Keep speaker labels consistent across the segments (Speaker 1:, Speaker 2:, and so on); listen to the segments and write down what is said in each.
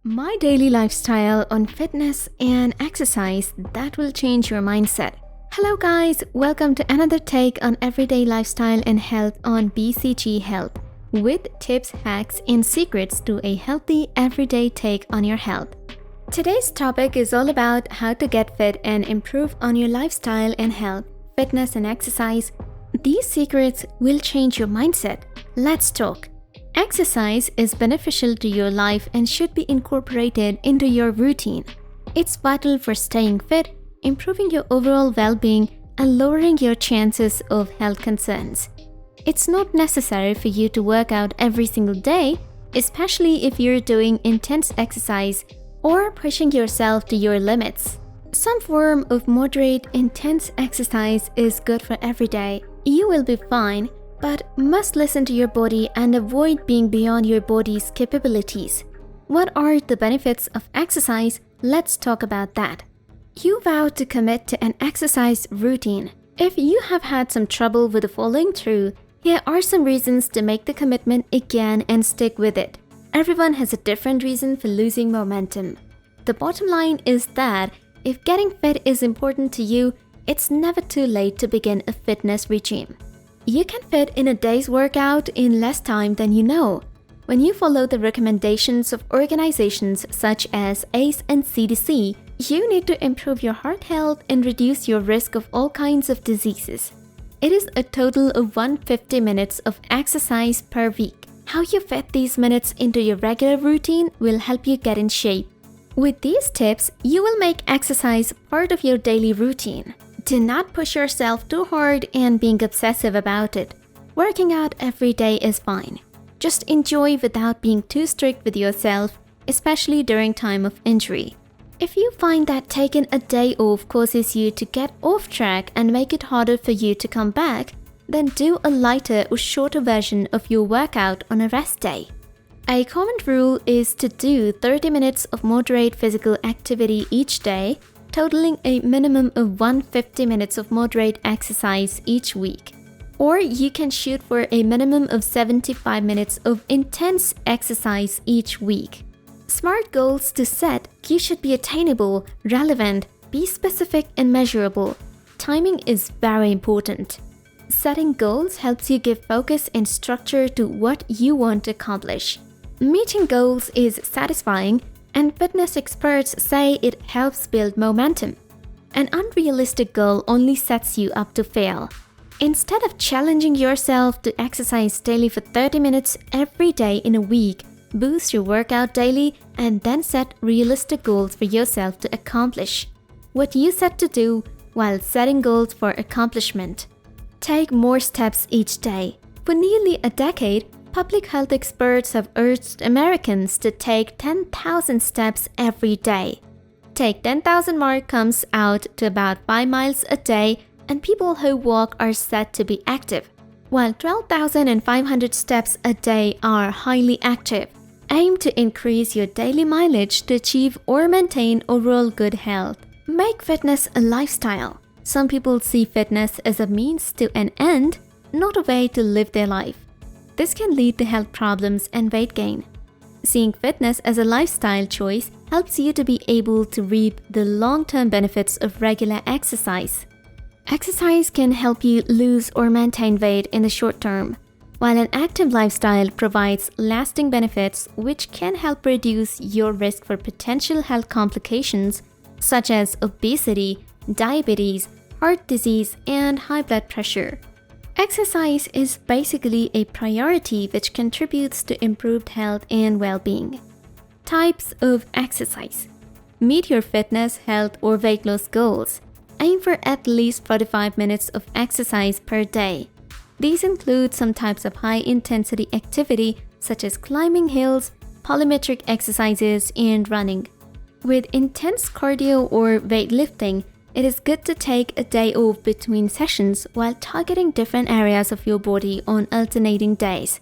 Speaker 1: My daily lifestyle on fitness and exercise that will change your mindset. Hello guys, welcome to another take on everyday lifestyle and health on BCG Health with tips, hacks, and secrets to a healthy everyday take on your health. Today's topic is all about how to get fit and improve on your lifestyle and health, fitness and exercise. These secrets will change your mindset. Let's talk. Exercise is beneficial to your life and should be incorporated into your routine. It's vital for staying fit, improving your overall well-being, and lowering your chances of health concerns. It's not necessary for you to work out every single day, especially if you're doing intense exercise or pushing yourself to your limits. Some form of moderate, intense exercise is good for every day. You will be fine, but must listen to your body and avoid being beyond your body's capabilities. What are the benefits of exercise? Let's talk about that. You vow to commit to an exercise routine. If you have had some trouble with following through, here are some reasons to make the commitment again and stick with it. Everyone has a different reason for losing momentum. The bottom line is that if getting fit is important to you, it's never too late to begin a fitness regime. You can fit in a day's workout in less time than you know. When you follow the recommendations of organizations such as ACE and CDC, you need to improve your heart health and reduce your risk of all kinds of diseases. It is a total of 150 minutes of exercise per week. How you fit these minutes into your regular routine will help you get in shape. With these tips, you will make exercise part of your daily routine. Do not push yourself too hard and being obsessive about it. Working out every day is fine. Just enjoy without being too strict with yourself, especially during time of injury. If you find that taking a day off causes you to get off track and make it harder for you to come back, then do a lighter or shorter version of your workout on a rest day. A common rule is to do 30 minutes of moderate physical activity each day, totaling a minimum of 150 minutes of moderate exercise each week. Or you can shoot for a minimum of 75 minutes of intense exercise each week. Smart goals to set, you should be attainable, relevant, be specific and measurable. Timing is very important. Setting goals helps you give focus and structure to what you want to accomplish. Meeting goals is satisfying, and fitness experts say it helps build momentum. An unrealistic goal only sets you up to fail. Instead of challenging yourself to exercise daily for 30 minutes every day in a week, boost your workout daily and then set realistic goals for yourself to accomplish. What you set to do while setting goals for accomplishment. Take more steps each day. For nearly a decade, public health experts have urged Americans to take 10,000 steps every day. Take 10,000 mark comes out to about 5 miles a day, and people who walk are said to be active, while 12,500 steps a day are highly active. Aim to increase your daily mileage to achieve or maintain overall good health. Make fitness a lifestyle. Some people see fitness as a means to an end, not a way to live their life. This can lead to health problems and weight gain. Seeing fitness as a lifestyle choice helps you to be able to reap the long-term benefits of regular exercise. Exercise can help you lose or maintain weight in the short term, while an active lifestyle provides lasting benefits which can help reduce your risk for potential health complications such as obesity, diabetes, heart disease, and high blood pressure. Exercise is basically a priority which contributes to improved health and well-being. Types of exercise. Meet your fitness, health, or weight loss goals. Aim for at least 45 minutes of exercise per day. These include some types of high-intensity activity such as climbing hills, plyometric exercises, and running. With intense cardio or weightlifting, it is good to take a day off between sessions while targeting different areas of your body on alternating days.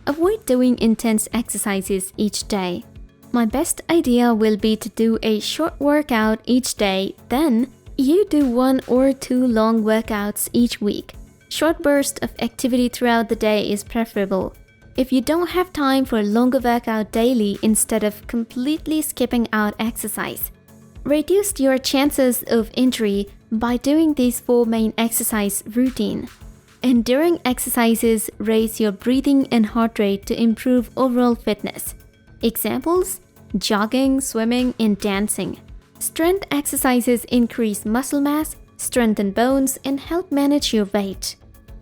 Speaker 1: Avoid doing intense exercises each day. My best idea will be to do a short workout each day, then you do 1 or 2 long workouts each week. Short bursts of activity throughout the day is preferable. If you don't have time for a longer workout daily instead of completely skipping out exercise, reduce your chances of injury by doing these 4 main exercise routine. And during exercises, raise your breathing and heart rate to improve overall fitness. Examples: jogging, swimming, and dancing. Strength exercises increase muscle mass, strengthen bones, and help manage your weight.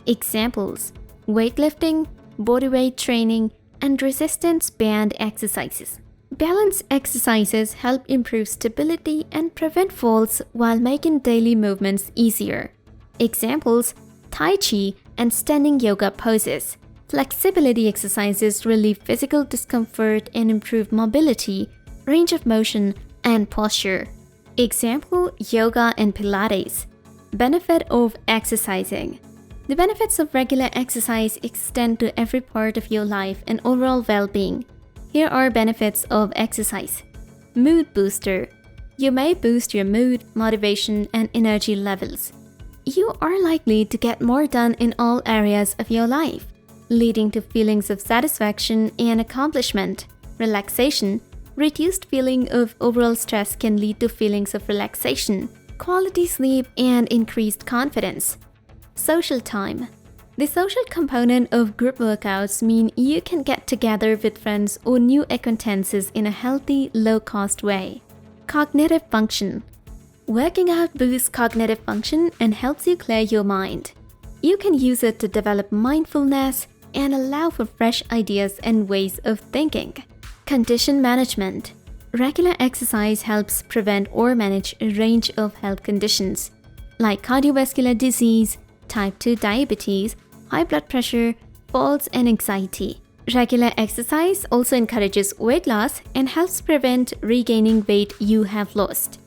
Speaker 1: Examples: weightlifting, bodyweight training, and resistance band exercises. Balance exercises help improve stability and prevent falls while making daily movements easier. Examples: Tai Chi and standing yoga poses. Flexibility exercises relieve physical discomfort and improve mobility, range of motion, and posture. Example: yoga and Pilates. Benefit of exercising. The benefits of regular exercise extend to every part of your life and overall well-being. Here are benefits of exercise. Mood booster. You may boost your mood, motivation, and energy levels. You are likely to get more done in all areas of your life, leading to feelings of satisfaction and accomplishment. Relaxation. Reduced feeling of overall stress can lead to feelings of relaxation, quality sleep, and increased confidence. Social time. The social component of group workouts mean you can get together with friends or new acquaintances in a healthy, low-cost way. Cognitive function. Working out boosts cognitive function and helps you clear your mind. You can use it to develop mindfulness and allow for fresh ideas and ways of thinking. Condition management. Regular exercise helps prevent or manage a range of health conditions like cardiovascular disease, type 2 diabetes, high blood pressure, falls, and anxiety. Regular exercise also encourages weight loss and helps prevent regaining weight you have lost.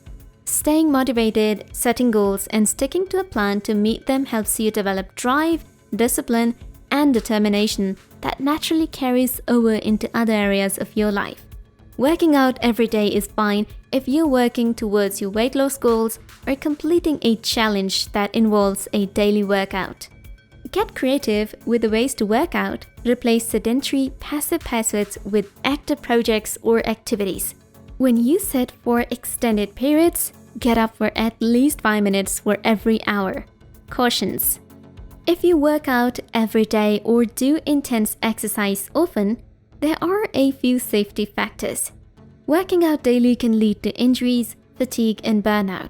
Speaker 1: Staying motivated, setting goals, and sticking to a plan to meet them helps you develop drive, discipline, and determination that naturally carries over into other areas of your life. Working out every day is fine if you're working towards your weight loss goals or completing a challenge that involves a daily workout. Get creative with the ways to work out. Replace sedentary, passive pursuits with active projects or activities. When you sit for extended periods, get up for at least 5 minutes for every hour. Cautions. If you work out every day or do intense exercise often, there are a few safety factors. Working out daily can lead to injuries, fatigue, and burnout.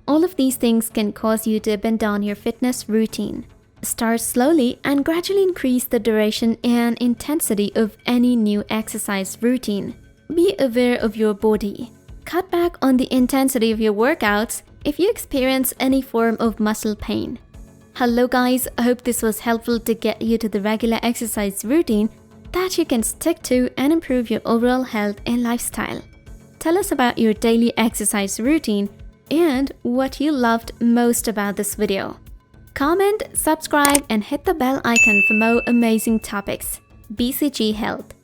Speaker 1: All of these things can cause you to abandon your fitness routine. Start slowly and gradually increase the duration and intensity of any new exercise routine. Be aware of your body. Cut back on the intensity of your workouts if you experience any form of muscle pain. Hello guys, I hope this was helpful to get you to the regular exercise routine that you can stick to and improve your overall health and lifestyle. Tell us about your daily exercise routine and what you loved most about this video. Comment, subscribe, and hit the bell icon for more amazing topics. BCG Health.